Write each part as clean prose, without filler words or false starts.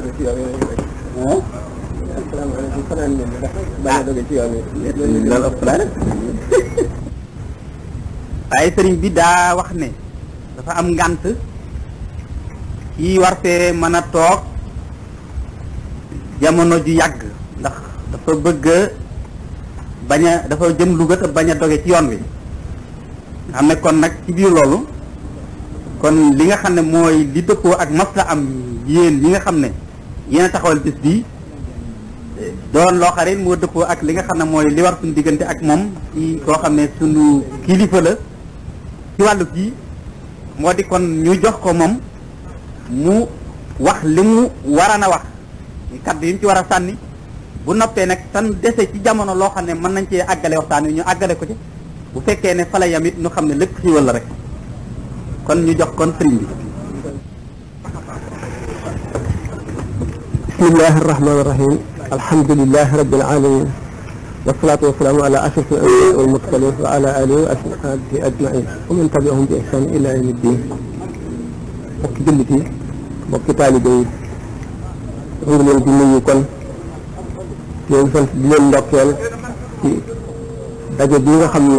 dëgg ci yoon yi rek. asalaamaaleykum fanaan nañ ndax bañ a dëgg ci yoon yi. loolu ëpp la rek. waaye sëriñ bi daa wax ne dafa am ngànt kii war fee mën a toog jamono ju yàgg ndax dafa bëgg bañ a dafa jëm Louga te bañ a doge ci yoon wi nga xam ne kon nag ci biir loolu kon li nga xam ne mooy li dëppoo ak masla am yéen yi nga xam ne yéen a taxawal bis bii doon loo xarit moo dëppoo ak li nga xam ne mooy li war suñu diggante ak moom ci koo xam ne suñu kilifa la ci wàllu bii moo di kon ñu jox ko moom mu wax li mu war a wax kaddu yi mu ci war a sànni bu noppee nag san dese ci jamono loo xam ne mën nañ cee àggale waxtaan wi ñu àggale ko ci bu fekkee ne fa la yam it ñu xam ne lépp xiiwal la rek kon ñu jox kon sëriñ bi. bismillahi arrahmani irrahim alhamdulilahi rabbil alamin wasalaatu wasalaamu ala ashraf al anbiya wal mursalin wa ala alihi wa ashabihi ajmain wa man tabiahum bi ihsan ila yawmi ddin mbokki jullit yi mbokki taalibe yi ñu ngi leen di nuyu kon di leen sant di leen ndokkeel ci daje bi nga xam ne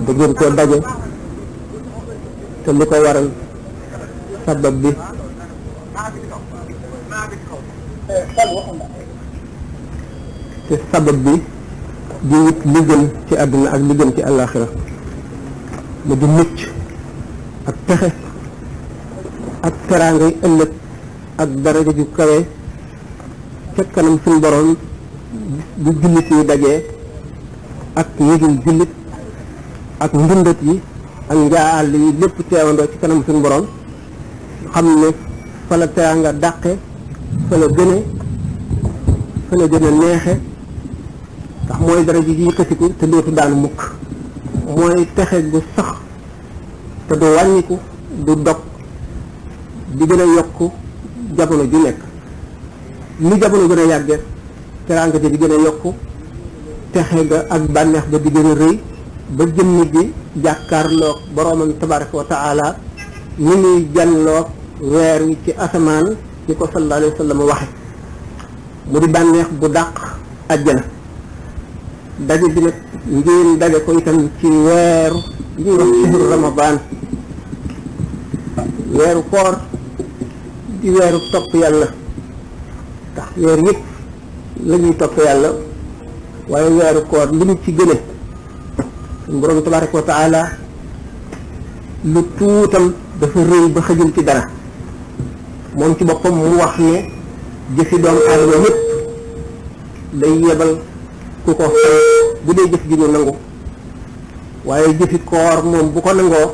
da ngeen koo daje te li ko waral sabab bi te sabab bi di wut li gën ci àdduna ak li gën ci àllaaxira mu di mucc ak pexe ak teraangay ëllëg ak daraja ju kawe ca kanam suñu borom bu jullit yi dajee ak yëgul jullit ak ndundat yi ak njaal yi lépp teewandoo ci kanam suñu borom xam ne fa la teraanga dàqe fa la gëne fa la gën a neexe ndax mooy daraja ji yëkkatiku te dootu daanu mukk mooy texe gu sax te du wàññiku du dog di gën a yokk jamono ju nekk ni jamono gën a yàgge teraanga ji di gën a yokku texe ga ak bànneex ba di gën a rëy ba jëmm ji jàkkaarloog boroomam tabaraka wa taala ni muy janloog weer wi ci asamaan ni ko sallallahu alayhi wa sallam waxe mu di bànneex bu dàq àjjana daje bi nag ngeen daje ko itam ci weeru li ñuy wax shahru ramadan weeru koor di weeru topp yàlla ndax weer yëpp la ñuy topp yàlla waaye weeru koor li mu ci gëne suñu borom tabaraka wa taala lu tuutam dafa rëy ba xëjul ci dara moom ci boppam mu wax ne jëfi doomu aadama yëpp day yebal ku ko fay bu dee jëf ji ñu nangu waaye jëfi koor moom bu ko nangoo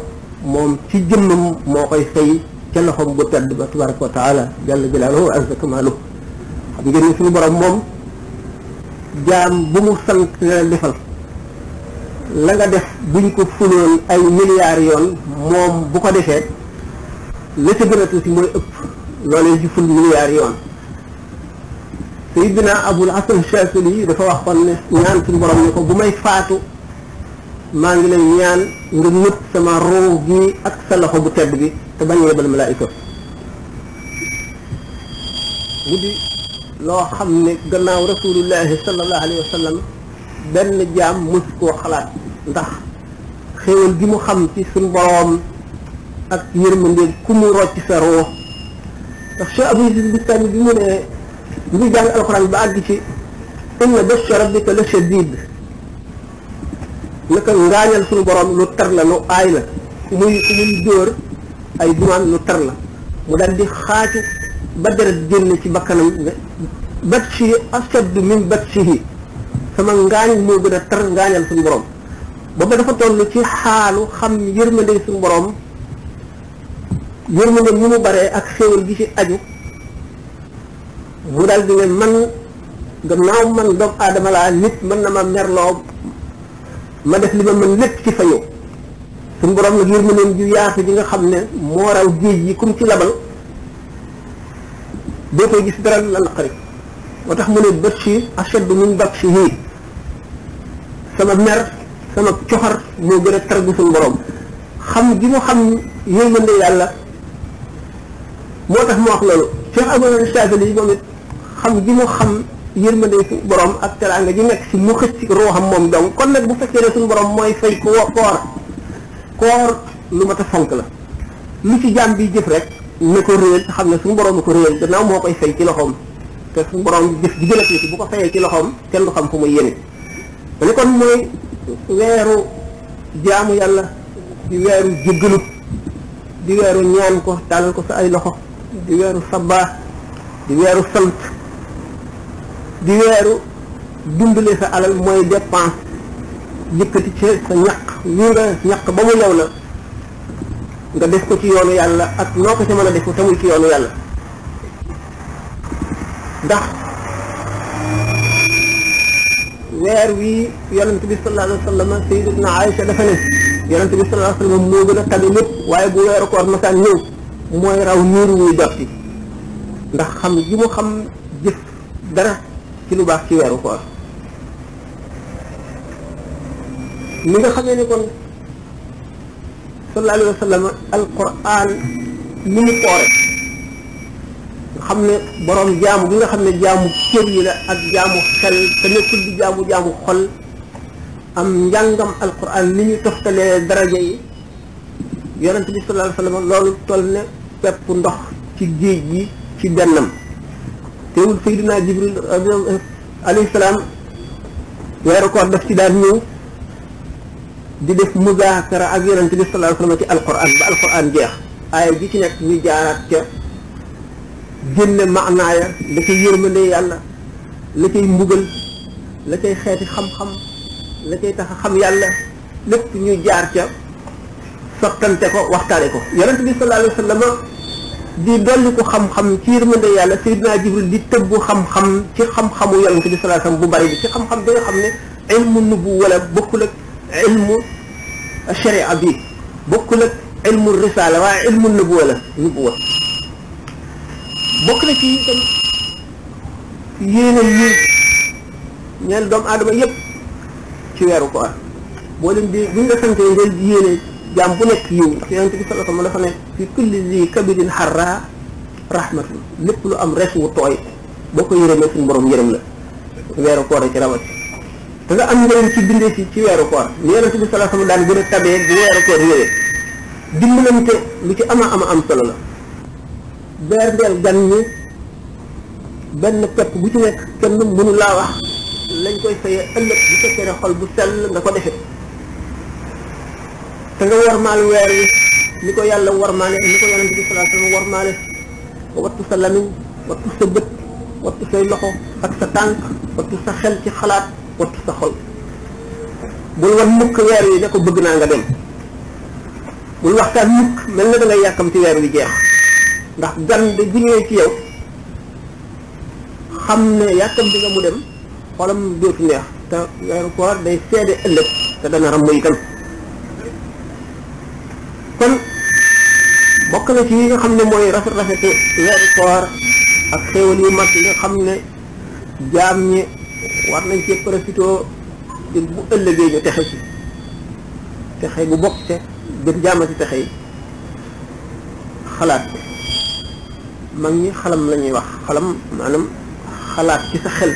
moom ci jëmmam moo koy fay ca loxoom bu tedd ba tabaraka wa taala jalla jalaaluhu wa azza kamaaluhu xam ngeen ni suñu borom moom jaam bu mu sant la defal la nga def buñ ko fuloon ay milliards yoon moom bu ko defee la ca gën a tuuti mooy ëpp loolee ci ful milliards yoon Sayyidina Abul Hasan Shaazili dafa wax kon ne ñaan suñu borom ne ko bu may faatu maa ngi lay ñaan nga nëpp sama ruu gi ak sa loxo bu tedd bi te bañ yebal malaayika mu di loo xam ne gannaaw rasulullahi sallallahu alayhi wa sallam benn jaam mës koo xalaat ndax xéewal gi mu xam ci suñu borom ak yërmande ku mu rocc sa ruu ndax Cheikh Abou Yazid Bistami bi mu ne bi muy jàng alxuraan ba àgg ci inna bashsha rabbika la shadid naka ngaañal suñu borom lu tar la lu aay la ku muy dóor ay dumaan lu tar la mu daal di xaaju ba deret génn ci bakkanam ne batshi ashaddu min batshihi sama ngaañ moo gën a tar ngaañal suñu borom booba dafa toll ci xaalu xam yërmande suñu borom yërmande ni mu baree ak xéewal gi ci aju mu daal di ne man gannaaw man doomu aadama laa nit mën na ma merloo ma def li ma mën lépp ci fayu suñu borom nag yërmandeem ju yaatu ji nga xam ne moo raw géej yi kum ci labal doo koy gis dara la naqari moo tax mu ne batshi ashaddu min batshihi sama mer sama coxar moo gën a tar gu suñu borom xam gi mu xam yërmande yàlla moo tax mu wax loolu Cheikh Abdul Shadili moom it xam gi mu xam yërmande suñu borom ak teraanga ji nekk si mu xëcc ci ruuxam moom donc kon nag bu fekkee ne suñu borom mooy fay ko koor lu mat a fonk la lu ci jaam bi jëf rek ne ko réel te xam ne suñu borom ko réel gannaaw moo koy fay ci loxoom te suñu borom jëf ji gën a tuuti bu ko fayee ci loxoom kenn du xam fu muy yéene dane kon mooy weeru jaamu yàlla di weeru jéggalu di weeru ñaan ko tàllal ko sa ay loxo di weeru sabaa di weeru sant di weeru dundale sa alal mooy dépense yëkkati ci sa ñaq li nga ñaq ba mu lew la nga def ko ci yoonu yàlla ak noo ko ci mën a def te muy ci yoonu yàlla ndax weer wi yonent bi sallallahu alayhi wa sallam sayyidatuna Aïcha dafa ne yonent bi sallallahu alayhi wa sallam moo gën a tabe lépp waaye bu weeru koor masaan ñëw mooy raw niir wuy dotti ndax xam gi mu xam jëf dara ci lu baax ci weeru koor li nga xamee ne kon sallallahu alayhi wa sallam alquran li mu koore nga xam ne borom jaamu gi nga xam ne jaamu cër yi la ak jaamu xel te nekkul di jaamu xol am njàngam alquran li ñu toftalee daraja yi yonent bi sallallahu alayhi wa sallam loolu toll ne pepp ndox ci géej gi ci bennam teewul Seydina Jibril alayhi salaam weeru koor daf ci daan ñëw di def muzaakara ak yonent bi sallallahu alayhi wa sallam ci alquran ba alquran jeex aaya ji ci nekk ñu jaaraat ca génne maanaaya la cay yërmande yàlla la cay mbugal la cay xeeti xam-xam la cay tax a xam yàlla lépp ñu jaar ca sottante ko waxtaane ko yonent bi sallallahu alayhi wa sallam di dolli ko xam-xam ci yërmande yàlla Seydina Jibril di tëbbu xam-xam ci xam-xamu yonent bi sallallahu alayhi wa sallam bu bari bi ci xam-xam bi nga xam ne ilmu nubu wala bokkul ak ilmu sharia bi bokkul ak ilmu risala waaye ilmu nubuwa la nubuwa bokk na ci itam yéene yi ñeel doomu aadama yépp ci weeru koor boo leen di buñ la santee nga yéene jaam bu nekk yiw ndax yonent bi sallallahu alayhi wasallam dafa ne fi kulli zi kabidin harra rahmatun lépp lu am res wu tooy boo ko yërëmee suñu borom yërëm la weeru koor ci rawat te nga am njëriñ ci bindee ci weeru koor li yonent bi sallallahu alayhi wasallam daan gën a tabee bu weeru koor ñëwee dimbalante lu ci am solo la berndeel gan ñi benn pepp bu ci nekk kenn mënu laa wax lañ koy fayee ëllëg bu fekkee ne xol bu sell nga ko defee te nga warmaal weer wi ni ko yàlla warmaale ni ko yonent bi sallallahu alayhi wasallam warmaale nga wattu sa lamiñ wattu sa bët wattu say loxo ak sa tànk wattu sa xel ci xalaat wattu sa xol bul wan mukk weer wi ne ko bëgg naa nga dem bul waxtaan mukk mel na da ngay yàkkam ci weer wi jeex ndax gan de bu ñëwee ci yow xam ne yàkkam di nga mu dem xolam dootu neex te weeru koor day seede ëllëg te dana ram itam kon bokk na ci yi nga xam ne mooy rafetu weeru koor ak xéewal yu mag yi nga xam ne jaam ñi war nañ cee profité di bu ëllëgee ñu texe ci texe bu bokk te gën jaamati texe yi xalaat mag ñi xalam la ñuy wax xalam maanaam xalaat ci sa xel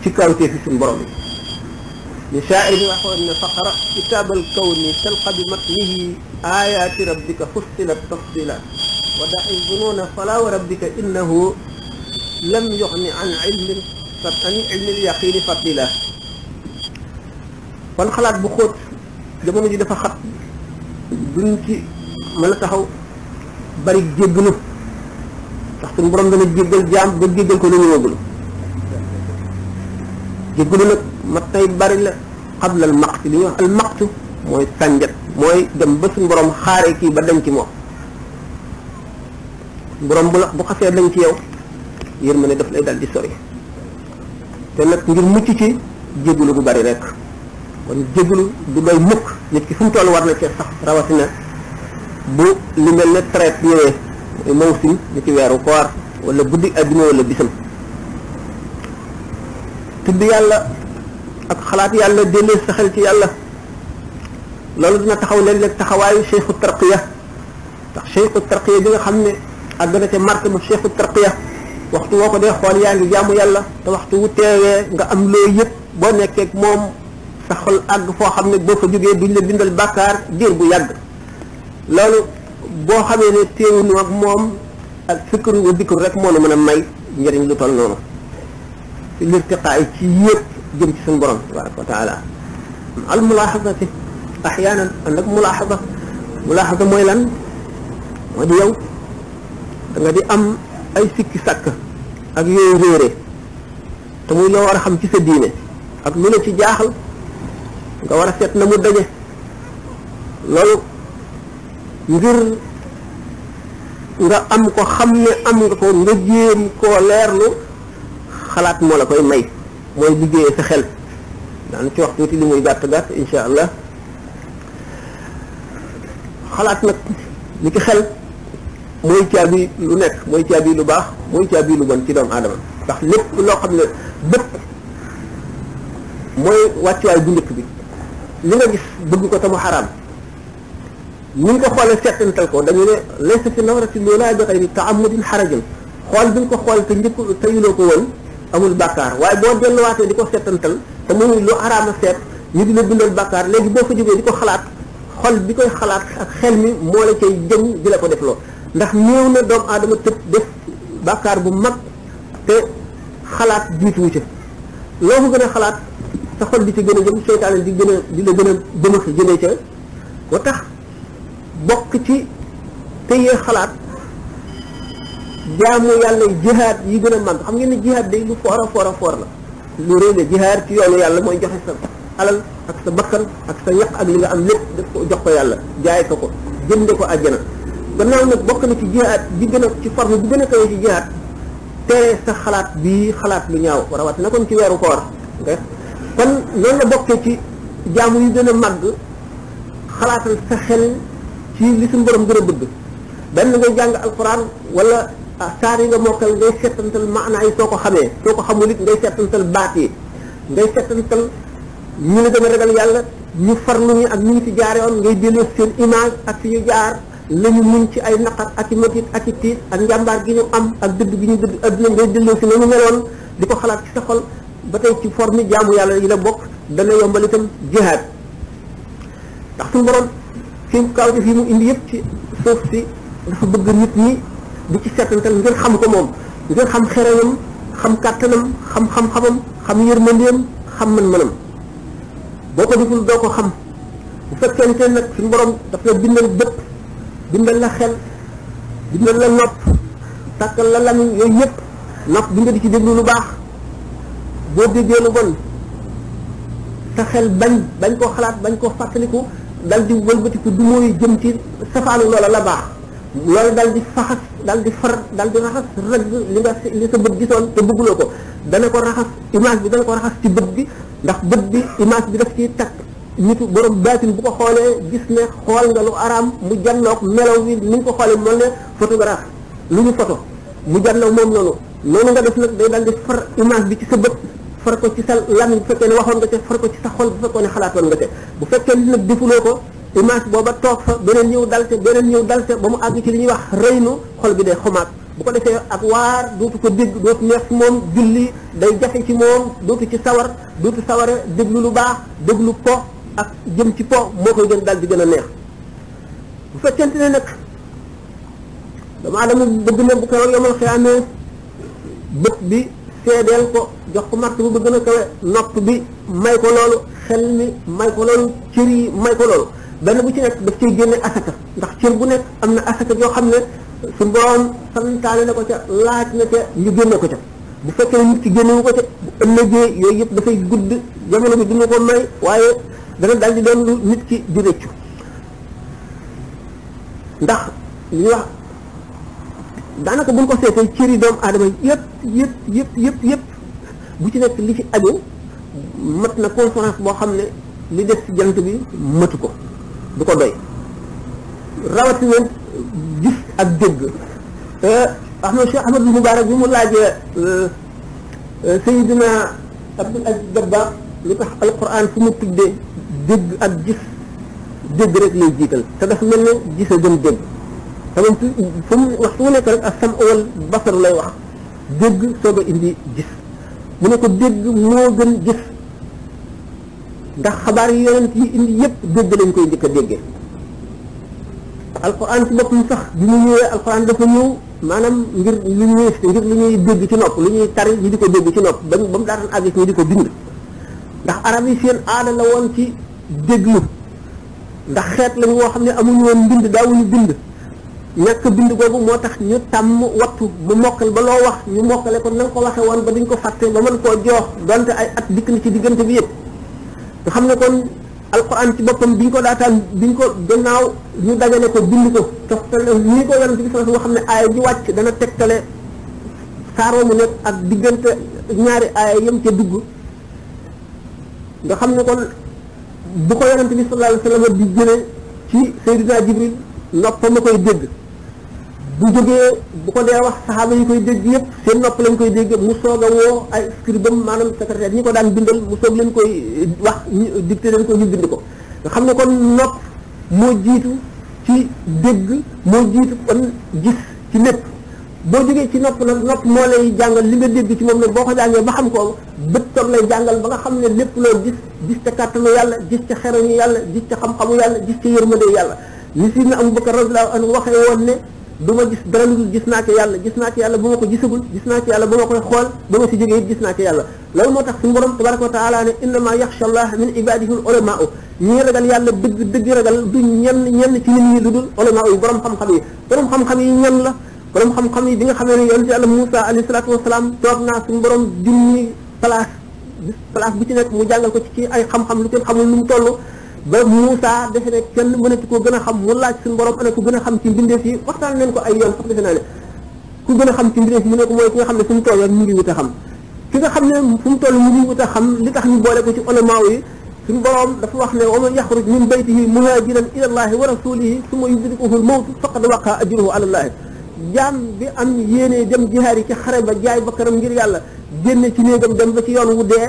ci kawtee fi suñu borom li shaa'ir bi waxoon ne faqra kitaabal kawni talqa bi matnihi ayaati rabbika fustilat tafsila wa da'i zunuuna fala wa rabbika innahu lam yughni an ilmin an ilmil yaqini fadila kon xalaat bu xóot jamono ji dafa xat duñ ci mën a taxaw bari jéggalu ndax suñu borom dana jéggal jaam ba jéggal ko lu ñu wëgul jéggalu nag mat nay bari la xablal maqti li ñuy wax al maqtu mooy sànjat mooy dem ba suñu borom xaare kii ba dañ ci moom borom bu xasee dañ ci yow yërmande daf lay dal di sori te nag ngir mucc ci jéggalu bu bari rek kon jéggalu du doy mukk nit ki fu mu toll war na ci sax rawatina bu li mel ne traite ñëwee mooy mawsim ni ci weeru koor wala guddi àjjuma wala bisam tudd yàlla ak xalaat yàlla dellee sa xel ci yàlla loolu dina taxaw léeg-léeg taxawaayu cheikhu tarqiya ndax cheikhu tarqiya bi nga xam ne àgg na ca martaba cheikhu tarqiya waxtu woo ko dee xool yaa ngi jaamu yàlla te waxtu wu teewee nga am loo yëpp boo nekkee moom sa xol àgg foo xam ne boo fa jógee duñ la bindal bàkkaar diir bu yàgg loolu boo xamee ne teewuñu ak moom ak fikru wa dikru rek moo nu mën a may njëriñ lu toll noonu ci lirtiqaay ci yëpp jëm ci suñu borom tabaraka wa taala al mulaaxasati axyaanan ànd ak mulaaxasa mooy lan moo di yow da nga di am ay sikki sàkk ak yooyu réere te muy loo war a xam ci sa diine ak lu la ci jaaxal nga war a seet na mu daje loolu ngir nga am ko xam ne am nga ko nga jéem koo leerlu xalaat moo la koy may mooy liggéeyee sa xel daan ci wax tuuti li muy gàtt gàtt insha allah xalaat nag li ci xel mooy caabi lu nekk mooy caabi lu baax mooy caabi lu bon ci doomu aadama ndax lépp loo xam ne bépp mooy wàccuwaay bu njëkk bi li nga gis bëgg ko te mu xaraam ni nga ko xoolee settantal ko dañu ne laysa fi nawrati loola bi xayri taamudin xarajin xool bi nga ko xool te njëkk te yuloo ko woon amul bàkkaar waaye boo delluwaatee di ko settantal te muy lu xaraama seet ñu di la bindal bàkkaar léegi boo fa jógee di ko xalaat xol bi koy xalaat ak xel mi moo la cay jëm di la ko def loo ndax néew na doomu aadama tëb def bàkkaar bu mag te xalaat jiituwu ca loo ko gën a xalaat sa xol di ci gën a jëm seytaane di la gën a bëmax jëmee ca ba tax bokk ci téye xalaat jaamu yàlla jihaad yi gën a mag xam ngeen ne jihaad day lu foor a foor la lu réy la jihaad ci yoonu yàlla mooy joxe sa alal ak sa bakkan ak sa ñaq ak li nga am lépp def ko jox ko yàlla jaay ko jënde ko àjjana gannaaw nag bokk na ci jihaad bi gën a ci forme bi gën a kawe ci jihaad te sa xalaat bii xalaat lu ñaaw rawatina kon ci weeru koor kon noonu la bokkee ci jaamu yu gën a màgg xalaatal sa xel ci li suñu borom gën a bëgg benn ngay jàng alquran wala saar yi nga mokkal ngay settantal maanaa yi soo ko xamee soo ko xamul it ngay settantal baat yi ngay settantal ñu la gën a ragal yàlla ñu farlu ñu ak ñu ngi ci jaare woon ngay delloo seen image ak fi ñu jaar la ñu muñ ci ay naqar ak i métit ak i tiit ak njàmbaar gi ñu am ak dëdd gi ñu dëdd adduna ngay delloo si na ñu meloon di ko xalaat ci sa xol ba tey ci forme jaamu yàlla yi la bokk dana yombal itam jihaad ndax suñu borom fi kaw fi mu indi yëpp ci suuf si dafa bëgg nit ñi di ci settantal ngir xam ko moom ngir xam xereñam xam kàttanam xam xam-xamam xam yërmandeem xam mën-mënam boo ko deful doo ko xam bu fekkente nag suñu borom daf la bindal bët bindal la xel bindal la nopp tàkkal la lamiñ yooyu yëpp nopp bi nga di ci déglu lu baax boo déggee lu bon sa xel bañ koo xalaat bañ koo fàttaliku dal di wëlbatiku du mooy jëm ci safaanu loola la baax loolu dal di faxas dal di far dal di raxas rëgg li sa bët gisoon te bëgguloo ko dana ko raxas image bi dana ko raxas ci bët bi ndax bët bi image bi daf ciy takk nitu borom baatin bu ko xoolee gis ne xool nga lu araam mu janloog melaw wi ni nga ko xoolee mel ne photographe lu ñu photo mu janloog moom noonu nga def nag day dal di far image bi ci sa bët far ko ci sa lamiñ bu fekkee ne waxoon nga ca far ko ci sa xol bu fekkee ne xalaatoon nga ca bu fekkee ne nag defuloo ko image booba toog fa beneen ñëw dal ca beneen ñëw dal ca ba mu àgg ci li ñuy wax rëynu xol bi day xomaat bu ko defee ak waar dootu ko dégg dootu neex ci moom julli day jafe ci moom dootu ci sawar dootu saware déglu lu baax déglu po ak jëm ci po moo koy gën dal di gën a neex bu fekkente ne nag dama adama bëgg na bu ko yomal xiyaamee bët bi seedeel ko jox ko mart bu ba gën a kawe nopp bi may ko loolu xel mi may ko loolu cër yi may ko loolu benn bu ci nekk daf ciy génne asaka ndax cër bu nekk am na asaka yoo xam ne su borom santaane na ko ca laaj na ca ñu génne ko ca bu fekkee ne nit ki génnewu ko ca bu ëllëgee yooyu yëpp dafay gudd jamono bi dina ko may waaye dana dal di doon lu nit ki di rëccu ndax li ñuy wax daanaka buñ ko seetee cëri doomu aadama yëpp bu ci nekk li ci aju mat na conférence boo xam ne li des ci jant bi matu ko du ko doy rawatina gis ak dégg Ahmad Cheikh Ahmadul Mubarak bi mu laajee Seydina Abdul Aziz Dabakh li tax alquran fu mu tuddee dégg ak gis dégg rek lay jiital te dafa mel ne gis a gën dégg tamit fu mu waxtu wu nekk rek ak sam wal basaru lay wax dégg soog a indi gis mu ne ko dégg moo gën gis ndax xabaar yi yonent yi indi yépp dégg lañ koy njëkk a déggee alquran ci boppam sax bi mu ñëwee alquran dafa ñëw maanaam ngir lu ñuy dégg ci nopp lu ñuy tari ñu di ko dégg ci nopp ba mu daataan àgg ci ñu di ko bind ndax arab yi seen aada la woon ci déglu ndax xeet lañ woo xam ne amuñu woon mbind daawuñu bind ñàkk bind googu moo tax ñu tàmm wattu mu mokkal ba loo wax ñu mokkale ko na nga ko waxe woon ba duñ ko fàtte ba mën koo joox donte ay at dikk na ci diggante bi yëpp nga xam ne kon alquran ci boppam biñ ko daataan biñ ko gannaaw ñu dajale ko bind ko toftale ñii ko yonent bi sallallahu alayhi wasallam nga xam ne aaya ji wàcc dana tegtale saaroo mu nekk ak diggante ñaari aaya yëm ca dugg nga xam ne kon bu ko yonent bi sallallahu alayhi wasallam di jëlee ci Seydina Jibril noppam a koy dégg bu jógee bu ko dee wax saxaaba yi koy dégg yëpp seen nopp lañ koy dégg mu soog a woo ay scribam maanaam secrétaire ñi ko daan bindal mu soog leen koy wax dicté leen ko ñu bind ko nga xam ne kon nopp moo jiitu ci dégg moo jiitu kon gis ci lépp boo jógee ci nopp nag nopp moo lay jàngal li nga dégg ci moom nag boo ko jàngee ba xam ko bët toog lay jàngal ba nga xam ne lépp loo gis ca kàttanu yàlla gis ca xerañu yàlla gis ca xam-xamu yàlla gis ca yërmande yàlla ni si na Abu Bakar radiyallahu anhu waxee woon ne du ma gis dara lu dul gis naa ci yàlla bu ma ko gisagul gis naa ci yàlla ba ma koy xool ba ma si jógee it gis naa ci yàlla loolu moo tax suñu borom tabaraka wa taala ne innama yaxsha allah min ibadihi al ulama ñi ragal yàlla dëgg ragal du ñenn ci nit ñi lu dul ulama yi borom xam-xam yi borom xam-xam yi ñan la borom xam-xam yi bi nga xamee ne yonent yàlla Moussa alayhi salaatu wasalaam toog naa suñu borom junni place bu ci nekk mu jàngal ko ci ay xam-xam lu kenn xamul nu mu toll ba Moussa defe ne kenn mënati koo gën a xam mu laaj suñu borom ana ku gën a xam ci mbindeef yi waxtaan leen ko ay yoon sax defe naa ne ku gën a xam ci mbindeef yi mu ne ko mooy ki nga xam ne fu mu toll mu ngi wut a xam ki nga xam ne fu mu toll mu ngi wut a xam li tax ñu boole ko ci ulama yi suñu borom dafa wax ne wa man yaxruj min baytihi muhajiran ila allahi wa rasulihi summa yudrikuhu al-mawtu faqad waqa ajruhu ala allahi jaam bi am yéene dem jihaar yi ci xare ba jaay bakkanam ngir yàlla génne ci néegam dem ba ci yoon wu dee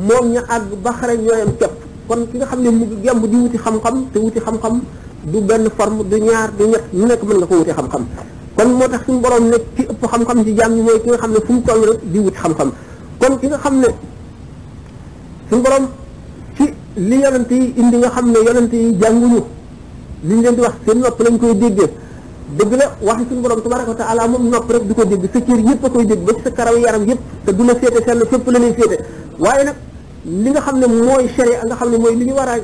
moom ña àgg ba xare ñooyam képp kon ki nga xam ne mu ngi gemb di wuti xam-xam te wuti xam-xam du benn forme du ñaar du ñett ñu nekk mën nga ko wuti xam-xam kon moo tax suñu borom ne ki ëpp xam-xam ci jaam ñi mooy ki nga xam ne fu mu toll rek di wuti xam-xam kon ki nga xam ne suñu borom ci li yonent yi indi nga xam ne yonent yi jànguñu li ñu leen di wax seen nopp lañ koy déggee dëgg la waxi suñu borom tabaraka wa taala moom nopp rek du ko dégg sa cër yëpp a koy dégg ba ci sa karaw yaram yëpp te du la féete fenn fépp la lay féete waaye nag li nga xam ne mooy sharia nga xam ne mooy li ñu war a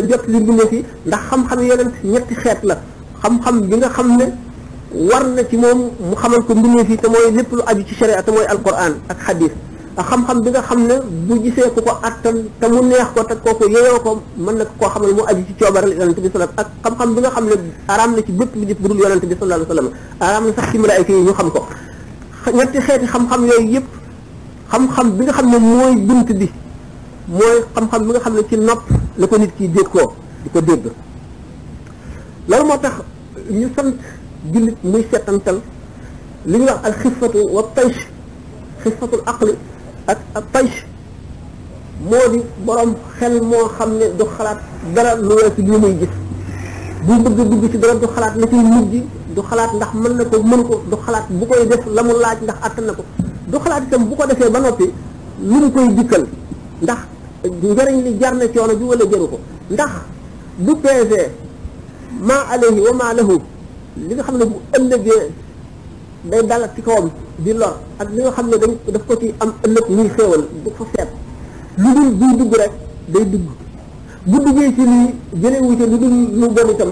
jot li bindee fi ndax xam-xam yonent ñetti xeet la xam-xam bi nga xam ne war na ci moom mu xamal ko mbindee fi te mooy lépp lu aju ci sharia te mooy alquran ak hadith ak xam-xam bi nga xam ne bu gisee ku ko attan te mu neex ko te kooku yeyoo ko mën na koo xamal mu aju ci coobaral yonent bi sallallahu alayhi wasallam ak xam-xam bi nga xam ne araam na ci bépp bi jëf bu dul yonent bi sallallahu alayhi wasallam araam na sax ci malaayika yi ñu xam ko ñetti xeeti xam-xam yooyu yëpp xam-xam bi nga xam ne mooy bunt bi mooy xam-xam bi nga xam ne ci nopp la ko nit ki dégg koo di ko dégg loolu moo tax ñu sant jullit muy settantal li ñuy wax al xifatu wa taysh xifatul aqli ak taysh moo di borom xel moo xam ne du xalaat dara lu weesu li muy gis bu bëgg dugg ci dara du xalaat la ciy mujj du xalaat ndax mën na ko mën ko du xalaat bu koy def la mu laaj ndax attan na ko du xalaat itam bu ko defee ba noppi lu mu koy dikkal ndax njëriñ li jar na coono bi wala jaru ko ndax du peese maa alayhi wa maa lahu li nga xam ne bu ëllëgee day dalat ci kawam di lor ak li nga xam ne daf ko ci am ëllëg muy xéewal du ko seet lu dul buy dugg rek day dugg bu duggee ci lii jëlee wu ci lu dul lu bon itam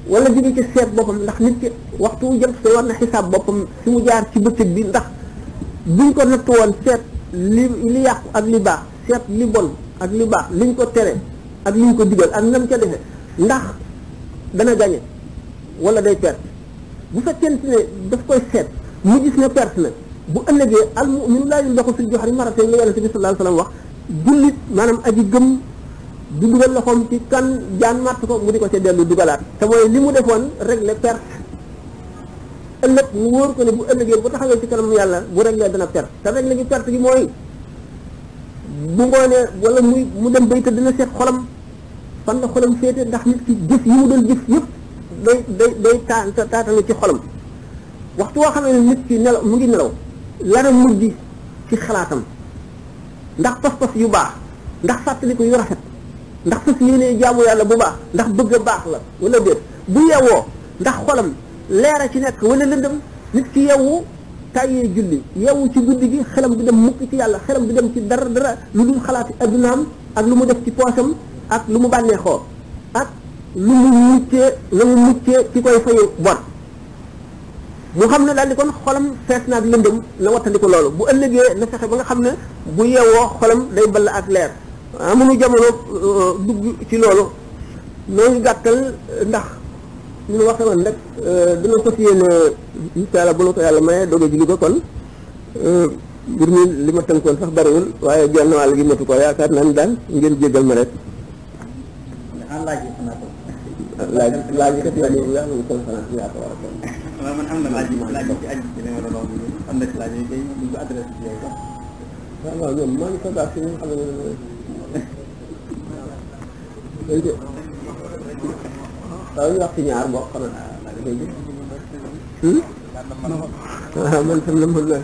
wala jóge ci seet boppam ndax nit ki waxtu wu jëm te war na xisaab boppam fi mu jaar ci bëccëg bi ndax buñ ko natt woon seet li yàqu ak li baax seet li bon ak li baax liñ ko tere ak liñ ko digal ak nam ca defe ndax dana gañe wala day perte bu fekkente ne daf koy seet mu gis ne perte na bu ëllëgee al mu'minu laa yundaxu fil juhri marratayn la yonent bi sallallahu alayhi wasallam wax jullit maanaam aji gëm du dugal loxoom ci kan jaan màtt ko mu di ko ca dellu dugalaat te mooy li mu defoon réglé perte ëllëg mu wóor ko ne bu ëllëgee bu taxawee ci kanam yàlla bu réglé dana perte te réglé gi perte gi mooy bu ngoonee wala mu dem bay te dina seet xolam fan la xolam féete ndax nit ki jëf yi mu doon jëf yëpp day taatanu ci xolam waxtu woo xam ne nit ki nelaw mu ngi nelaw lara mujj ci xalaatam ndax pas-pas yu baax ndax fàttaliku yu rafet ndax fas yéenee jaamu yàlla bu baax ndax bëgg a baax la wala déet bu yewwoo ndax xolam leera ci nekk wala lëndëm nit ki yewwu tàyyee julli yewwu ci guddi gi xelam du dem mukk ci yàlla xelam du dem ci dara lu dul xalaati addunaam ak lu mu def ci poosam ak lu mu bànneexoo ak lu mu muccee ci koy fayu bor mu xam ne daal di kon xolam fees naag lëndëm na wattandi ko loolu bu ëllëgee na fexe ba nga xam ne bu yeewoo xolam day ball ak leer amuñu jamono dugg ci loolu noo ngi gàttal ndax ñu waxe woon rek dina ko fi yéene incha allah bu la ko yàlla maye doog a julli ko kon mbir mi li ma tënkoon sax bariwul waaye genn wàll gi matu ko yaakaar naa ni daal ngeen jéggal ma rek laaj yi kat yaa ngi conférence yaa ko war a kon waaw man am na laaj yi ci aju ci li nga doon wax am na ci laaj yi kay ñu ko adressé ci yow sax waaw ñoom maa ngi ko baax si ñu xam ne waaw ñu wax ci ñaar boo xam ne man tam la mën na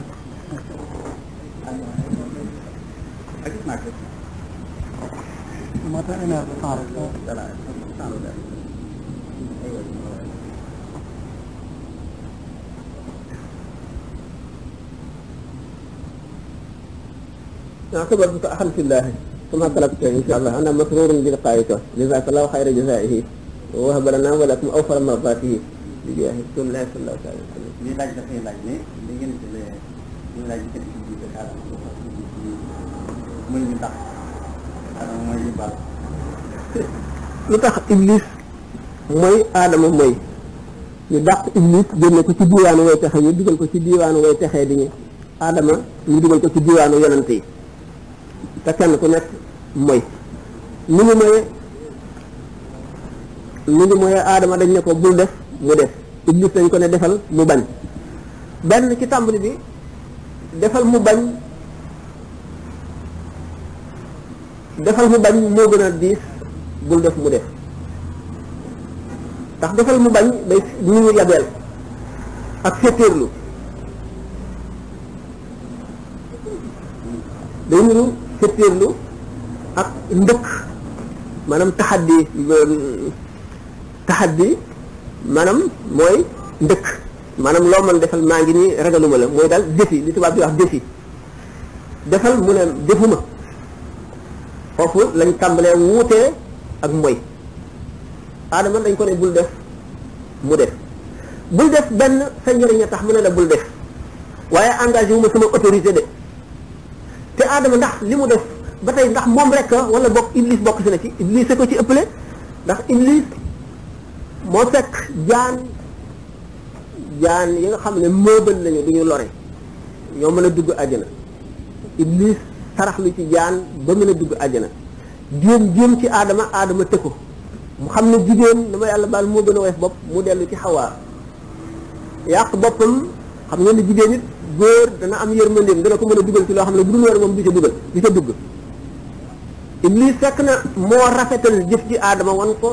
أخبرتك أخا في الله كما طلبت إن شاء الله أنا مسرور بلقائك جزاك الله خير جزائه ووهب لنا ولكم أوفر مرضاته بجاه رسول الله صلى الله عليه وسلم. lii laaj dafay laaj ne li ngeen jëlee ñu laaj yi kenn ci jiite Adama muy ñu tax Adama mooy ñu bal lu tax Iblis mooy Adama mooy ñu dàq Iblis génne ko ci diiwaanu way texe ñu dugal ko ci diiwaanu way texee di ñu Adama ñu dugal ko ci diiwaanu yonante yi te kenn ku nekk mooy ni ngi mooyee Adama dañ ne ko bul def mu def Iblis dañ ko ne defal mu bañ benn ci tàmbali bi defal mu bañ moo gën a diis bul def mu def ndax defal mu bañ day ñu yabeel ak féetéerlu day niru féetéerlu ak ndëkk maanaam taxaddi maanaam mooy ndëkk maanaam loo mën defal maa ngi nii ragaluma la mooy daal défi li tubaab di wax défi defal mu ne defuma foofu lañ tàmbalee wuutee ak mooy Adama dañ ko ne bul def mu def bul def benn sa njëriñ a tax mu ne la bul def waaye engagé wu ma sama autorité de te Adama ndax li mu def ba tey ndax moom rek wala bokk Iblis bokk si na ci Iblis a ko ci ëppale ndax Iblis moo fekk jaan yi nga xam ne mëbal lañu du ñu lore ñoo mën a dugg àjjana Iblis saraxlu ci jaan ba mën a dugg àjjana jéem ci Adama tëkku mu xam ne jigéen dama yàlla baal moo gën a woyof bopp mu dellu ci Xawaa yàq boppam xam ngeen ne jigéen nit góor dana am yërmandeem dana ko mën a dugal ci loo xam ne bu dul war moom du ca dugg Iblis fekk na moo rafetal jëf ji Adama wan ko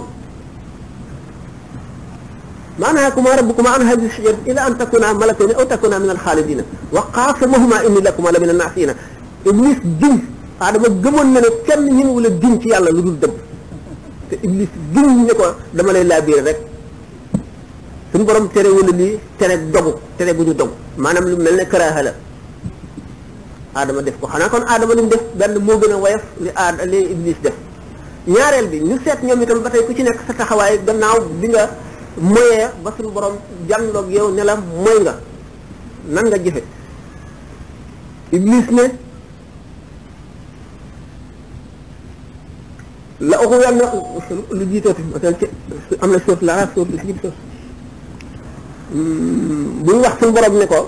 ma nahaakumaa rabbukumaa an haadihi shajarati illaa an takuunaa malakayni aw takuunaa mina al-xaalidiina wa qaasamahumaa innii lakumaa la mina an-naasihiina Iblis giñ Adama gëmoon na ne kenn ñëw la giñ ci yàlla lu dul dëgg te Iblis giñ ne ko dama lay laabiire rek suñu borom tere wala lii tere gu ñu dogu maanaam lu mel ne karaaha la Adama def ko xanaa kon Adama li mu def benn moo gën a woyof li Iblis def ñaareel bi ñu seet ñoom itam ba tey ku ci nekk sa taxawaay gannaaw bi nga moyee ba suñu borom jànloog yow ne la mooy nga nan nga jëfe Iblis ne la oxu yàlla lu jiitooti am na sourate la sourate si jib bu ñu wax suñu borom ne ko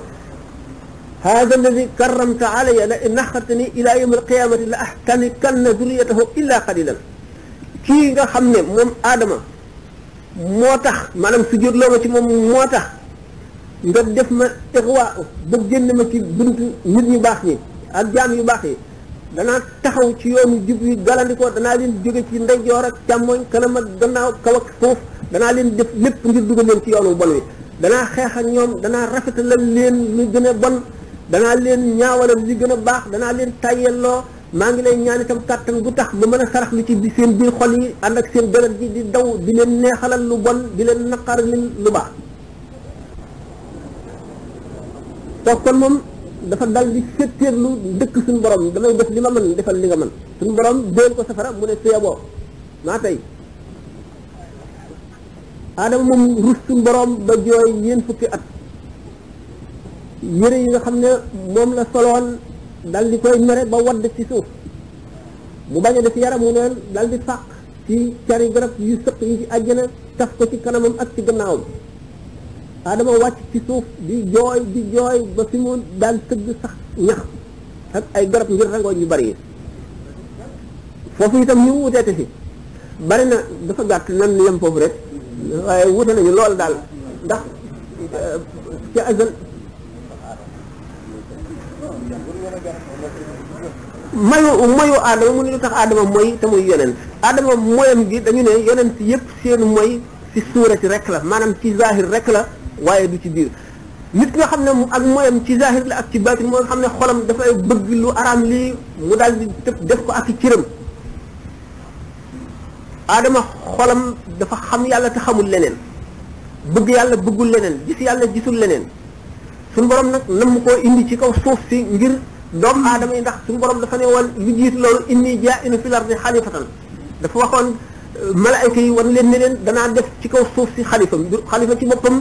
hada alladi karramta alayya la in axartani ila yawm alqiyamati la ahtanikanna zurriyatahu illa qalilan kii nga xam ne moom Adama moo tax maanaam sujjóot loo ma ci moom moo tax nga def ma ixwa ba génn ma ci buntu nit ñu baax ñi ak jaam yu baax yi danaa taxaw ci yoonu jub yi galandikoo danaa leen jóge ci ndeyjoor ak càmmoñ kanam ak gannaaw kaw ak suuf danaa leen def lépp ngir dugal leen ci yoonu bon wi danaa xeex ak ñoom danaa rafetalal leen lu gën a bon danaa leen ñaawalal li gën a baax danaa leen tayyelloo maa ngi lay ñaan itam kàttan gu tax ba mën a sarax lu ci seen biir xol yi ànd ak seen deret ji di daw di leen neexalal lu bon di leen naqar lu baax toog kon moom dafa dal di féttéerlu dëkk suñu borom damay def li ma mën defal li nga mën suñu borom déel ko safara mu ne tuyaboo maa tey Adama moom rus suñu borom ba jooy ñeent fukki at yére yi nga xam ne moom la soloon dal di koy mere ba wadd ci suuf mu bañ a def yaram mu neen dal di fàq ci cari garab yu sëq yi ci àjjana taf ko ci kanamam ak ci gannaawam Adama wàcc ci suuf di jooy ba fi mu daal tëgg sax ñax ak ay garab ngir rangooñ yu bari yi foofu itam ñu wuteete fi bari na dafa gàtt nan yem foofu rek waaye wute nañu lool daal ndax ci azal moyu Adama mu ne lu tax Adama mooy te muy yonent Adama moyam gi dañu ne yonent yëpp seenu mooy ci suurati rek la maanaam ci zahir rek la waaye du ci biir nit nga xam ne ak moyam ci zahir la ak ci baatin moo nga xam ne xolam dafay bëgg lu araam lii mu daal di tëb def ko ak i cëram Adama xolam dafa xam yàlla te xamul leneen bëgg yàlla bëggul leneen gis yàlla gisul leneen suñu borom nag nam koo indi ci kaw suuf si ngir doomu aadama yi ndax suñu borom dafa ne woon lu jiitu loolu inni jaa'ilun fil ardi xalifatan dafa waxoon malaayka yi wan leen ne leen danaa def ci kaw suuf si xalifa ci boppam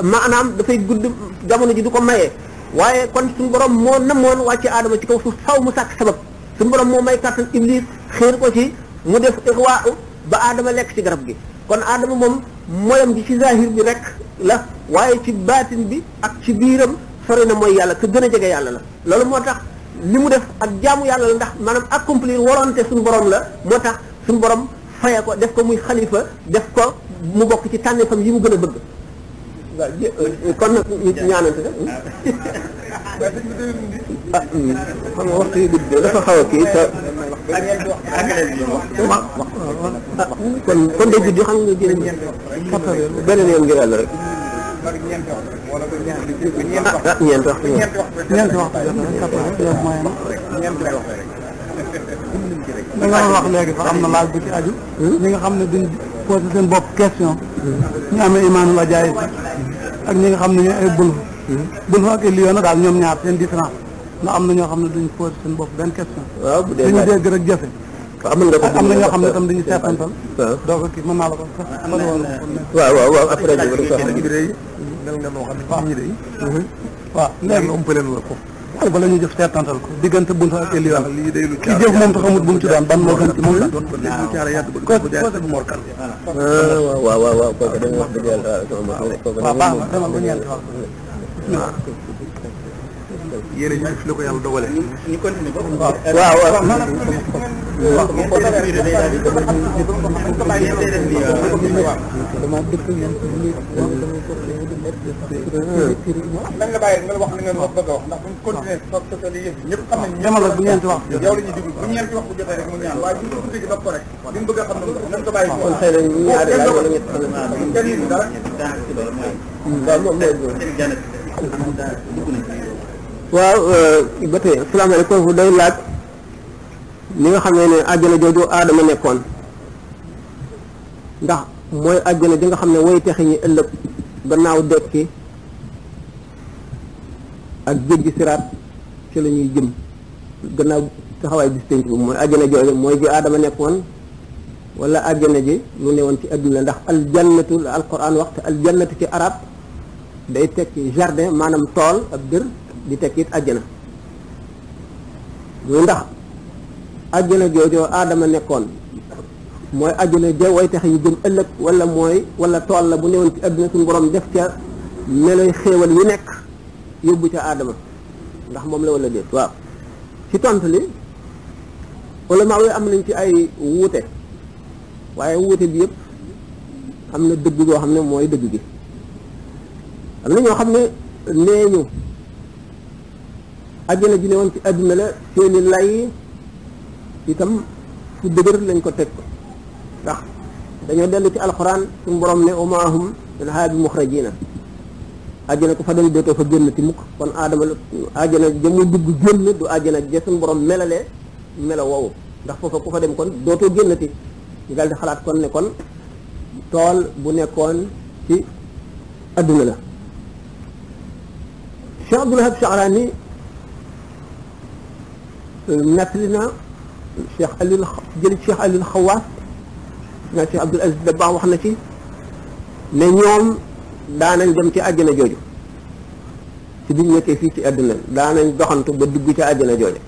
maanaam dafay gudd jamono ji du ko mayee waaye kon suñu borom moo namoon wàcce aadama ci kaw suuf faw mu sàkk sabab suñu borom moo may kàttan iblis xéer ko ci mu def ixwaa ba aadama lekk ci garab gi kon aadama moom moyam gi ci zahir bi rek la waaye ci baatin bi ak ci biiram sori na mooy yàlla te gën a jege yàlla la loolu moo tax li mu def ak jaamu yàlla la ndax maanaam accomplir volonté suñu borom la moo tax suñu borom faye ko def ko muy xalifa def ko mu bokk ci tànneefam yi mu gën a bëgg waaw kon nag ñu ñaanante rek xam nga waxtu yi gudd dafa xaw a kii te kon day gudd xam nga jël beneen yoon ngir yàlla rek ñeent waxtu da nga wax léegi sax am na laaj bu ci aju ñi nga xam ne duñ posé seen bopp question ñu amee imaanul ajaay ak ñi nga xam ne ñooy ay bulfu ak liyoona daal ñoom ñaar seen différence ndax am na ñoo xam ne duñ posé seen bopp benn question waaw bu dee dañu dégg rek jëfe am na ñoo xam ne tam dañuy seetantal doo ko kii mën naa la ko sax waaw après mel nga noo xam ne ñi day waaw léegi ëmpaleen la ko waaw bala ñu jëf seetantal ko diggante buntu ak liyoona ki jëf moom te xamut bu mu ci doon ban moo gën ci moom la waaw kooku dañuy wax dëgg yàlla waaw baax na demal ba ñeenti wax yéen a fi la ko yàlla dogale ñu continuer waaw lan nga bàyyi nga wax li nga bëgg a wax ndax buñ continuer soog sotali yëpp ñëpp xam nañ demal bu ñeenti wax yow la ñuy déglu bu ñeenti wax bu jotee rek mu ñaan waaye buñ ko tuddee ba pare li mu bëgg a xam nañ ko bàyyi kon xëy na ñaari laaj wala ñett kenn yi dara waaw ba tey asalaamaaleykum foofu day laaj li nga xam ne àjjana jooju aadama nekkoon ndax mooy àjjana ji nga xam ne way texe ñi ëllëg gannaaw dekki ak jéggi siraat ci la ñuy jëm gannaaw taxawaay bis penc bu mooy àjjana jooju mooy ji aadama nekkoon wala àjjana ji lu ne woon ci adduna ndax aljannatu la alquran waxte aljannatu ci arab day tekki jardin maanaam tool ab dër di tekki it àjjana lu ndax àjjana joojoo aadama nekkoon mooy àjjana ja way tax ñu jëm ëllëg wala tool la bu newoon ci adduna suñu borom def ca meloy xéewal yu nekk yóbbu ca aadama ndax moom la wala déet waaw ci tontu li ulama yi am nañ ci ay wuute waaye wuute bi yëpp am na dëgg goo xam ne mooy dëgg gi am na ñoo xam ne nee ñu àjjana ji ne woon ci adduna la seeni lay itam fu dëgër lañ ko teg ndax dañoo dellu ci alxuraan suñu borom ne wa maa hum minhaa bi muxrajiina àjjana ko fa dem dootoo fa génn ti mukk kon aadama la àjjana jamu dugg génn du àjjana ja suñu borom melalee melo woowu ndax foofa ku fa dem kon dootoo génnati ñu daal di xalaat kon ne kon tool bu nekkoon ci adduna la Cheikh Abdul Wahab Sha'rani nettali na Cheikh Aliou jëli Cheikh Aliou Xawaas na Cheikh Abdul Aziz Dabakh wax na ci ne ñoom daanañ dem ci àjjana jooju ci biñ nekkee fii ci àdduna daanañ doxantu ba dugg ci àjjana jooju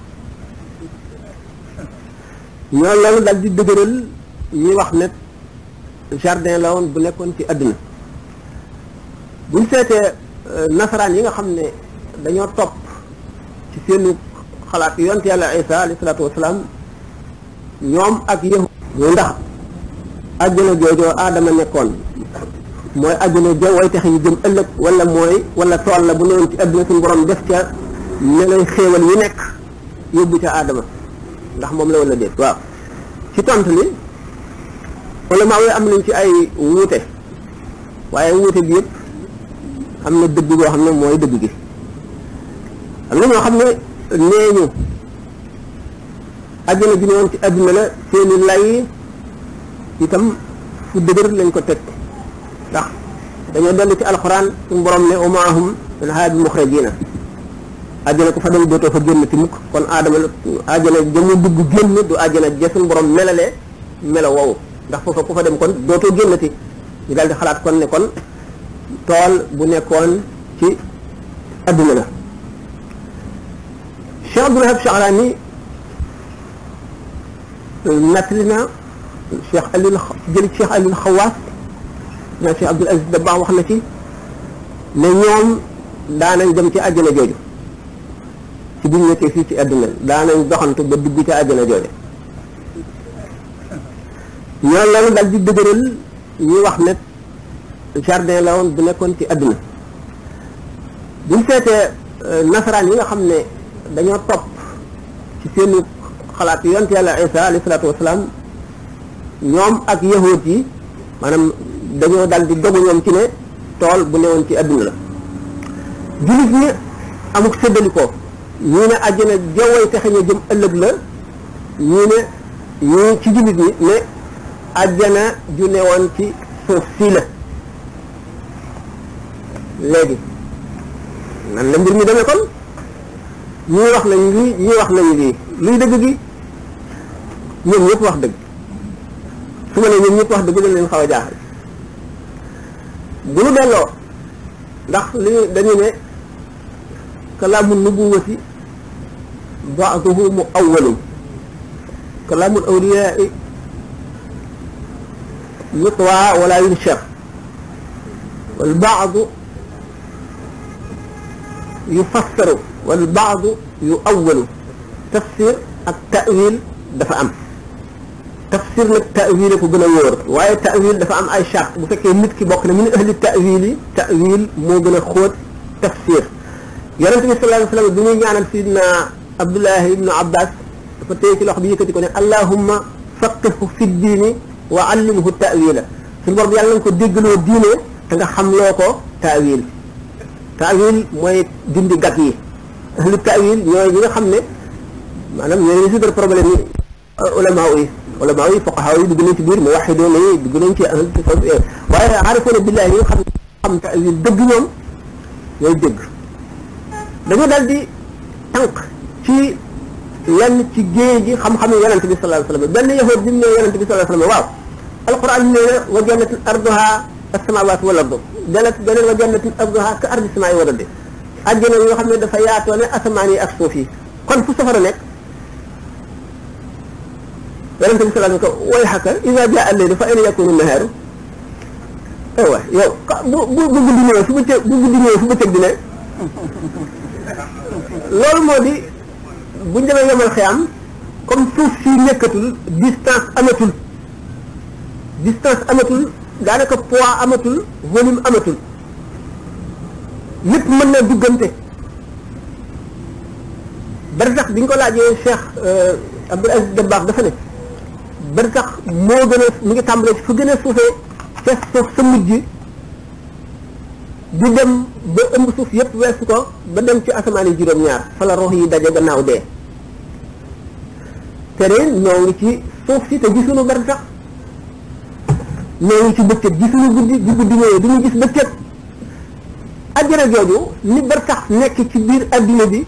ñoo loolu dal di dëgëral ñuy wax ne jardin la woon bu nekkoon ci àdduna buñ seetee nasaraan yi nga xam ne dañoo topp ci seenu xalaat yonent yàlla Isa alayhi salaatu wasalaam ñoom ak yahud ñu ndax àjjana joojoo aadama nekkoon mooy àjjana jo way tax yi jëm ëllëg wala tool la bu newoon ci àdduna suñu borom def ca ne lay xéewal yi nekk yóbbu ca aadama ndax moom la wala déet waaw ci tontu li wala maa am nañ ci ay wuute waaye wuute bi yëpp am na dëgg boo xam ne mooy dëgg gi am na ñoo xam ne nee ñu àjjana bi ne woon ci àdduna la seeni lay itam fu dëgër lañ ko teg ndax dañoo dellu ci alxuraan suñu borom ne wa maa hum minhaa bi muxrajiina àjjana ko fa dem dootoo fa génn ti mukk kon aadama la àjjana jamu dugg génn du àjjana ja suñu borom melalee melo woowu ndax foofa ku fa dem kon dootoo génnati ñu daal di xalaat kon ne kon tool bu nekkoon ci adduna la Cheikh Abdul Wahab Sha'rani nettali na Cheikh Aliou jëli Cheikh Aliou Xawaas na Cheikh Abdul Aziz Dabakh wax na ci ne ñoom daanañ dem ci àjjana jooju ci biñ nekkee fii ci adduna daanañ doxantu ba dugg ci àjjana jooju ñoo loolu dal di dëgëral ñuy wax ne jardin la woon bu nekkoon ci adduna buñ seetee nasaraan yi nga xam ne dañoo topp ci seenu xalaat yonent yàlla Isa alayhi salaatu wasalaam ñoom ak yahud yi maanaam dañoo dal di dogu ñoom ci ne tool bu newoon ci adduna la jullit ñi amuk séddalikoo ñii ne àjjana jawway texe ñu jëm ëllëg la ñii ci jullit ñi ne àjjana ju newoon ci suuf sii la léegi nan la mbir mi demee kon ñii wax nañ lii ñii wax nañ lii luy dëgg gi ñoom ñëpp wax dëgg su ma ne ñoom ñëpp wax dëgg dañ leen xaw a jaaxal bu ñu delloo ndax li dañu ne kalaamu nubuwati ba'duhu mu'awwalun kalaamul awliyaa yutwa wala yunshar wal ba'du yufassaru wal ba'du yu'awwalu tafsir ak ta'wil dafa am tafsir nag ta'wil ko gën a wóor waaye ta'wil dafa am ay charte bu fekkee nit ki bokk na min ahli ta'wil yi ta'wil moo gën a xóot tafsir yonent bi sallallahu alayhi wa sallam bi muy ñaanal sidna Abdullahi ibnu Abbas dafa téye ci loxo bi yëkkati ko ne allahumma faqihhu fi diini wa allimhu ta'wila suñu borom yàlla nga ko déggaloo diine te nga xamloo ko ta'wil ta'wil mooy dindi gàtt yi ahli ta'wil ñooy ñi nga xam ne maanaam ñooy résoudre problème yi ulamaa yi fuqahaa yi dugg nañ ci biir muwahhidoon yi dugg nañ ci waaye aarifoona billahi yi nga xam ta'wil dëgg ñoom ñooy dëgg dañoo daal di tànk ci lenn ci géej gi xam-xam yi yonente bi sallallahu alayhi wasallam benn yahud bi mu ne yonente bi sallallahu alayhi wasallam waaw alquran nee na wa jannatin arduha as-samawati wal ardu beneen wa jannatin arduha ka ardi samaa'i wal ardi àjjana yoo xam ne dafa yaatoo ne asamaan yi ak suuf yi kon fu safara nekk yonente bi sallallahu alayhi wasallam way xaka iza jaa al-layl fa ayna yakunu an-nahaaru aywa yow bu guddi ñëwee fu bëccëg di ne loolu moo di buñ demee yomal xiyam comme suuf si nekkatul distance amatul daanaka poids amatul volume amatul lépp mën na duggante bari sax biñ ko laajee Cheikh Abdul Aziz Dabakh dafa ne barsax moo gën a mu ngi tàmbalee fu gën a suufee ca suuf sa mujj di dem ba ëmb suuf yëpp weesu ko ba dem ci asamaan yi juróom-ñaar fa la rox yi daje gannaaw dee te de ñoo ngi ci suuf si te gisuñu barsax ñoo ngi ci bëccëg gisuñu guddi bu guddi ñëwee du ñu gis bëccëg àjjana jooju ni barsax nekk ci biir adduna bi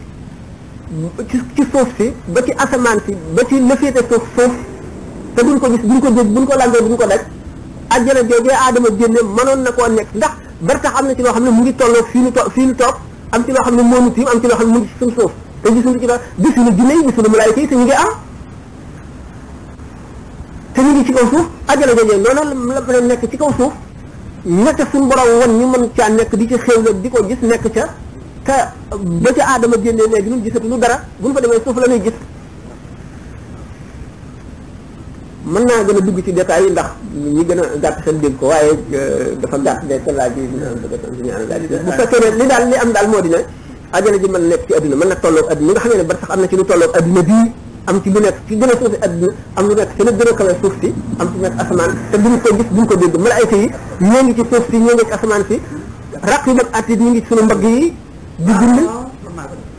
ci suuf si ba ci asamaan si ba ci lëfeete suuf te duñ ko gis buñ ko dégg buñ ko làngee buñ ko daj àjjana joojee aadama génne mënoon na koo nekk ndax barsax am na ci loo xam ne mu ngi tolloo fii nu toog am ci loo xam ne moo nu tiim am ci loo xam ne mu ngi ci suñu suuf te gisuñu ci la gisuñu jinne yi gisuñu malaayika yi te ñu ngi am te ñu ngi ci kaw suuf àjjana joojee noonu la nekk ci kaw suuf naka suñu borom won ñu mën caa nekk di ci xéwle di ko gis nekk ca te ba ca aadama génnee léegi ñun gisatu lu dara buñ fa demee suuf la ñuy gis mën naa gën a dugg ci détails yi ndax ñi gën a gàtt seen dégg ko waaye dafa gàtt de te laaj yi dina bëgg a tontu ñaari laaj yi bu fekkee ne li am daal moo di ne àjjana ji mën nekk ci adduna mën na tolloog adduna nga xam ne bar sax am na ci lu tolloog adduna bii am ci lu nekk ci gën a suufi adduna am lu nekk ci la gën a kawe suuf si am ci nekk asamaan te duñ ko gis duñ ko dégg malaayka yi ñoo ngi ci suuf si ñoo ngi ci asamaan si raq yi mag at yi ñu ngi ci suñu mbagg yi di dund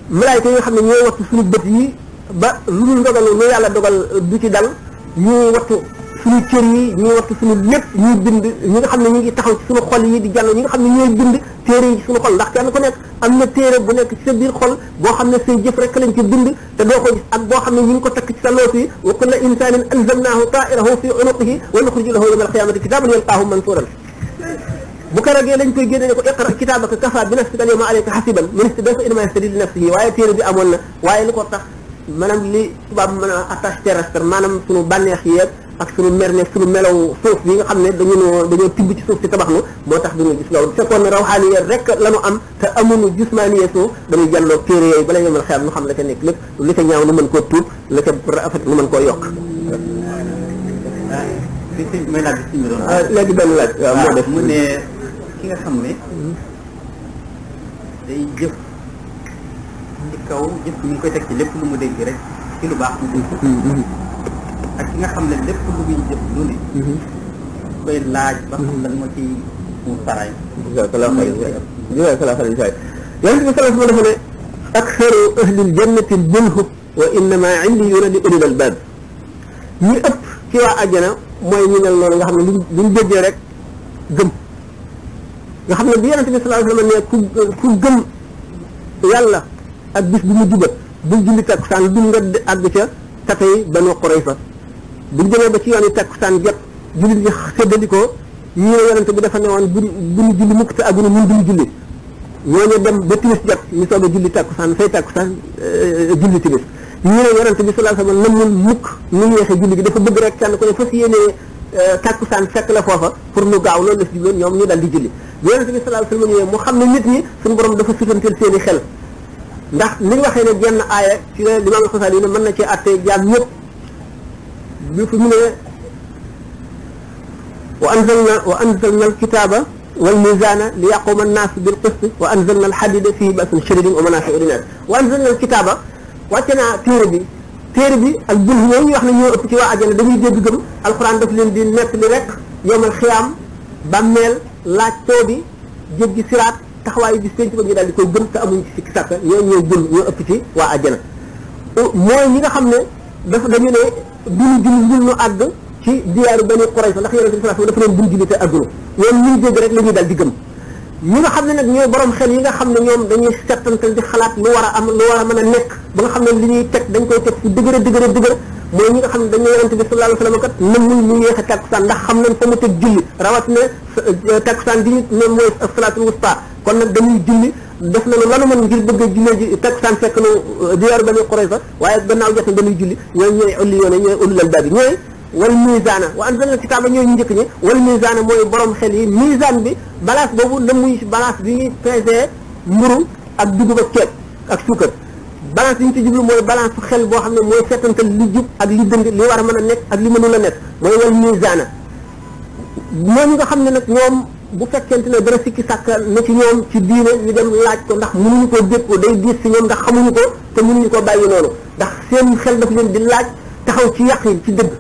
malaayka yi nga xam ne ñooy wattu suñu bët yi ba lu dul dogalu lu yàlla dogal du ci dal ñuy wattu suñu cër yi ñuy wattu suñu lépp ñuy bind ñi nga xam ne ñu ngi taxaw ci suñu xol yi di jàll ñi nga xam ne ñooy bind téere yi ci suñu xol ndax kenn ku nekk am na téere bu nekk ci sa biir xol boo xam ne say jëf rek lañ ci bind te doo ko gis ak boo xam ne ñu ngi ko takk ci sa loos yi wa kulla insanin alzamnahu ta'irahu fi unuqihi wa nuxriju lahu yawma alqiyamati kitaban yalqaahu mansuran bu ko ragee lañ koy génne ne ko iqra kitaabaka kafaa bi nafsika al yawma alayka hasiban ministre dafa inma yastadi li nafsihi waaye téere bi amoon na waaye li ko tax maanaam li tubaab mën a attache terrestre maanaam suñu bànneex yeeg ak suñu merneeg suñu melaw suuf yi nga xam ne dañoo tibb ci suuf si tabax nu moo tax duñu gis loolu bu fekkoon ne rawxaaniye rek la ñu am te amuñu jismaaniye suuf dañuy jàlloo téere yooyu bala yomal xeyam nu xam la ca nekk lépp li ca ñaaw nu mën koo tuub la ca rafet nu mën koo yokk may laaj bi si doon léegi benn laaj waaw moo def mu ne ki nga xam ne day jëf ci kaw jëf ñu ngi koy teg ci lépp lu mu dégg rek ci lu baax mu dégg ak ki nga xam ne lépp lu muy jëf lu ne koy laaj ba xam lan moo ci mu faraay jazakallahu xayran yonent bi sallallahu alayhi wa sallam dafa ne aksaru ahlil jannati bunhu wa innama indiyuna li ulil albab ñi ëpp ci waa àjjana mooy ñu mel noonu nga xam ne luñ déggee rek gëm nga xam ne bi yonent bi sallallahu alayhi wa sallam ne ku gëm yàlla ak bis bu mu juba bul julli takkusaan dul nga àgg ca tatay Banu Qurayza buñ demee ba ci yoon yi takkusaan jot jullit ñi séddalikoo ñu ne yonent bi dafa ne woon bu ñu julli mukk te àgguna ñun duñu julli ñooñu dem ba timis jot ñu soog a julli takkusaan fay takkusaan julli timis ñu ne yonent bi sallallahu alayhi wa sallam namul mukk nu yeexe julli gi dafa bëgg rek kenn ko ne fas yéenee takkusaan fekk la foofa pour mu gaaw loolu la si jubloon ñoom ñu dal di julli bu yonent bi sallallahu alayhi wa sallam ñëwee mu xam ne nit ñi suñu borom dafa sutanteel seeni xel ndax ni nga waxee ne jenn aaya ci Imaam Al-Xasaali yi ne mën na cee àttee jaam ñëpp bi fu mu ne wa anzalna al-kitaaba wal miizaana li yaquuma an-naasu bil qisti wa anzalna al-hadiida fiihi ba'sun shadiidun wa manaafi'u linnaas wa anzalna al-kitaaba wàcce naa téere bi ak bul ñoo ñu wax ne ñoo ëpp ci waa àjjana dañuy dégg gëm alxuraan daf leen di nettali rek yawmal xiyaam bàmmeel laaj toobi jéggi siraat taxawaayu bis penc ba ñu daal di koy gëm te amuñ ci sikki sàkk ñoo gën ñoo ëpp ci waa àjjana mooy ñi nga xam ne dañu ne duñu julli ñu àgg ci diyaaru Bani Qurayza ndax yonent bi sallallahu alayhi wasallam dafa leen buñ julli te àggunu ñoom ñuy dégg rek la ñuy daal di gëm ñi nga xam ne nag ñooy borom xel yi nga xam ne ñoom dañuy settantal di xalaat lu war a am lu war a mën a nekk ba nga xam ne li ñuy teg dañ koy teg fu dëgër mooy ñi nga xam ne dañu yonent bi sallallahu alayhi wasallam kat namul ñu yéex a takkusaan ndax xam nañ fa mu teg julli rawatina takkusaan bi ñu ne mooy salaatul wusta kon nag dañuy julli def nañu lanu mën ngir bëgg a jullee ji takkusaan fekk nu diyaaru Bani Qurayza waaye gannaaw jot na dañuy julli ñooy ulli yoone ñooy ulul albaab yi ñooy wal mizaana wa anzalna kitaaba ñooy ñu njëkk ñi wal mizaana mooy borom xel yi misaan bi balance boobu la muy balance bi ñuy pesé mburu ak dugub ak ceeb ak suukar balance bi ñu ci jublu mooy balance su xel boo xam ne mooy seetantal li jub ak li dëng li war a mën a nekk ak li mënul a nekk mooy wal mizaana ñooñu nga xam ne nag ñoom bu fekkente ne dara sikki sàkka na ci ñoom ci diine ñu dem laaj ko ndax mënuñu koo dékk day diis si ñoom ndax xamuñu ko te mënuñu ko bàyyi noonu ndax seen xel daf leen di laaj taxaw ci yaqin ci dëgg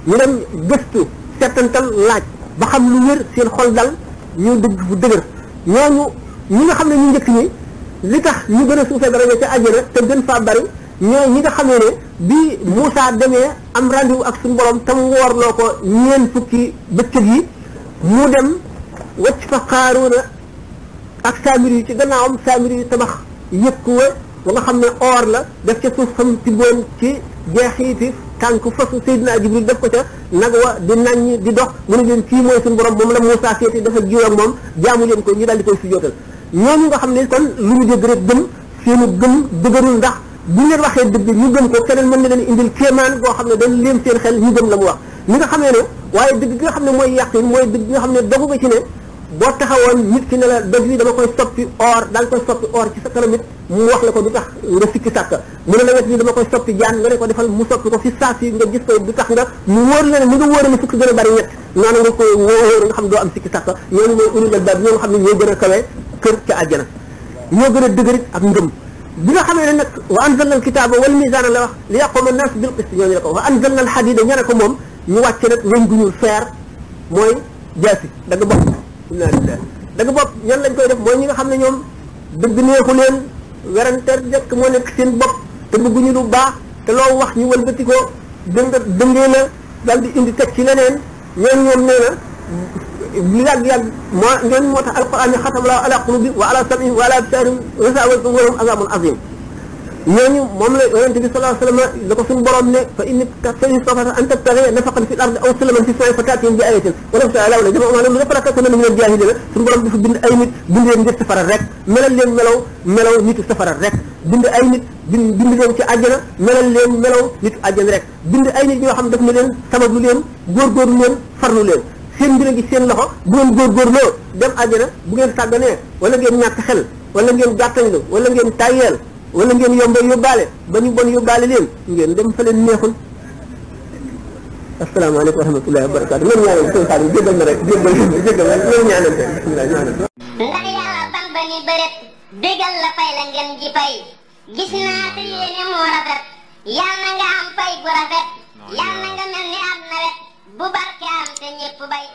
ñu dem gëstu settantal laaj ba xam lu wér seen xol dal ñu dëgg bu dëgër ñooñu ñi nga xam ne ñu njëkk ñi li tax ñu gën a suufee daraja ca àjjana te gën faa bari ñooy ñi nga xamee ne bi Moussa demee am rendez-vous ak suñu borom tam woorloo ko ñeen fukki bëccëg yi mu dem wacc fa Qaaruuna ak Saamiri yi ci gannaawam Saamiri yi tabax yëkk wa nga xam ne or la def ca suuf xam tibboon ci jeexiiti tànk fasu Seydina Jibril def ko ca nag wa di naññ di dox mu ne leen kii mooy suñu borom moom la Moussa seeti dafa jiw ak moom jaamu leen ko ñu daal di koy sujjóotal ñooñu nga xam ne kon lu ñu dégg rek gëm seenu gëm dëgërul ndax bu ñu leen waxee dëgg ñu gëm ko keneen mën na leen indil kéemaan boo xam ne dañ leen seen xel ñu gëm la mu wax li nga xamee ne waaye dëgg gi nga xam ne mooy yàqin mooy dëgg gi nga xam ne dogu nga ci ne boo taxawoon nit ki ne la dëgg bi dama koy soppi or daal koy soppi or ci sa kanam it mu wax la ko du tax nga sikki sàkk mu ne la wet bi dama koy soppi jaan nga ne ko defal mu soppi ko fi saa si nga gis ko du tax nga mu wóor la ne mu nga wóor ne fukk gën a bari ñett noonu nga ko wóor nga xam doo am sikki sàkk ñooñu mooy ulul albaab ñoo nga xam ne ñoo gën a kawe kër ca àjjana ñoo gën a dëgërit ak ngëm bi nga xamee ne nag wa anzalna al kitaaba wal mizaana la wax li yaquma an-naas bil qist ñooñu la ko wa anzalna al hadiida ña ne ko moom ñu wàcce nag weñ gu ñuul feer mooy jaasi dagg bopp inna lillahi dagg bopp ñan lañ koy def mooy ñi nga xam ne ñoom dëgg neexu leen werante jekk moo nekk seen bopp te bëgguñu lu baax te loo wax ñu wëlbati ko dëngee la daal di indi teg ci leneen ñoom nee na li yàgg ñooñu moo tax alquran ne xatama Allahu ala qulubihim wa ala sam'ihim wa ala absarihim ghishawatun wa lahum azabun azim ñooñu moom la yonente bi sallallahu alayhi wa sallam la ko suñu borom ne fa in istata an tabtaghi nafaqan fil ardi aw sulaman fi samaa'i fata'tihim bi ayatin wa law sha'a Allahu la jama'ahum ala al-hudaa fala takunanna mina al-jaahiliin suñu borom dafa bind ay nit bind leen ngir safara rek melal leen melaw nitu safara rek bind ay nit bind leen ci àjjana melal leen melaw nitu àjjana rek bind ay nit ñoo xam daf ne leen sabablu leen góorgóorlu leen farlu leen seen mbir a gi seen loxo bu ngeen góorgóorloo dem àjjana bu ngeen sàgganee wala ngeen ñàkk xel wala ngeen gàttañlu wala ngeen tàyyeel wala ngeen yomba yóbbaale ba ñu bon yóbbaale leen ngeen dem fa leen neexul asalaamaaleykum wa rahmatullahi wa barakaatu ngeen ñaanal sëñ Xaadim jéggal na rek jéggal na ngeen ñaanante bismillah ñaanal ndax yàlla ban ba ni bëret bégal la fay la ngeen ji fay gis naa te yéene moo rafet yàlla na nga am fay bu rafet yàlla na nga mel ni am nawet bu barke am te ñépp bay